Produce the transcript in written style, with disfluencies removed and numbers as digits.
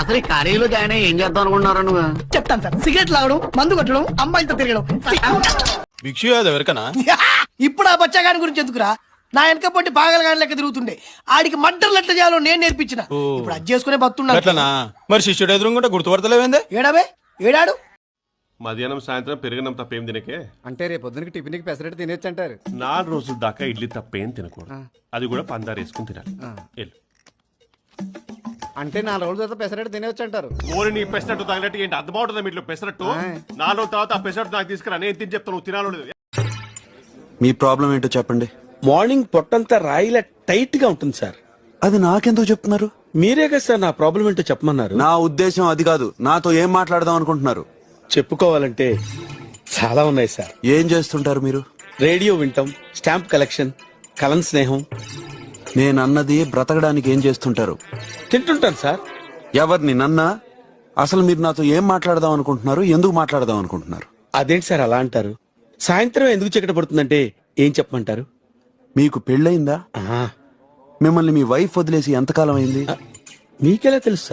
అసలు ఈ కాలేజీలో జాయిన్ అయ్యి ఏం చేద్దాం అనుకుంటున్నారా నువ్వు? చెప్తాను సార్. సిగరెట్ లాగడం, మందు కొట్టడం, అమ్మాయిలతో తిరగడం. భిక్షు ఎవరికనా? ఇప్పుడు ఆ బచ్చగాని గురించి ఎందుకురా? నా వెనక పొట్టి పాగలగాని లెక్క తిరుగుతుండే. ఆడికి మడ్డర్లు ఎట్లా చేయాలో నేను నేర్పించిన. ఇప్పుడు అది చేసుకునే బతున్నా. మరి శిష్యుడు ఎదురుకుంటే గుర్తుపడతలేవేందే? ఏడాబే ఏడాడు? మధ్యాహ్నం సాయంత్రం పెరిగినం తప్పేం తినకే. అంటే రేపు పొద్దునకి టిఫిన్కి పెసరెట్ తినేచ్చు అంటారు. 4 రోజుల దాకా ఇడ్లీ తప్పేం తినకూడదు. అది కూడా పందారు వేసుకుని తినాలి. వెళ్ళు. అంటే 4 రోజుల తర్వాత పెసరెట్ తినేవచ్చు అంటారు. ఓరి నీ పెసరట్టు తాగినట్టు ఏంటి అర్థం అవుతుంది మీట్లో పెసరట్టు? 4 రోజుల తర్వాత ఆ పెసరట్టు నాకు తీసుకురా, నేను తిని చెప్తాను, నువ్వు తినాలో లేదు. మీ ప్రాబ్లం ఏంటో చెప్పండి. మార్నింగ్ పొట్టంతా రాయిలా టైట్ గా ఉంటుంది సార్. అది నాకెందుకు చెప్తున్నారు? మీరే కదా సార్ నా ప్రాబ్లం ఏంటో చెప్పమన్నారు. నా ఉద్దేశం అది కాదు. నాతో ఏం మాట్లాడదాం అనుకుంటున్నారు? చెప్పుకోవాలంటే చాలా ఉన్నాయి సార్. ఏం చేస్తుంటారు మీరు? రేడియో వింటాం, స్టాంప్ కలెక్షన్, కలం స్నేహం. నేనన్నది బ్రతకడానికి ఏం చేస్తుంటారు? తింటుంటాను సార్. ఎవరిని? నన్నా? అసలు మీరు నాతో ఏం మాట్లాడదాం అనుకుంటున్నారు? ఎందుకు మాట్లాడదాం అనుకుంటున్నారు? అదేంటి సార్ అలా అంటారు? సాయంత్రం ఎందుకు చీకటి పడుతుందంటే ఏం చెప్పమంటారు? మీకు పెళ్ళయిందా? ఆ, మిమ్మల్ని మీ వైఫ్ వదిలేసి ఎంతకాలం అయింది? మీకెలా తెలుసు సార్?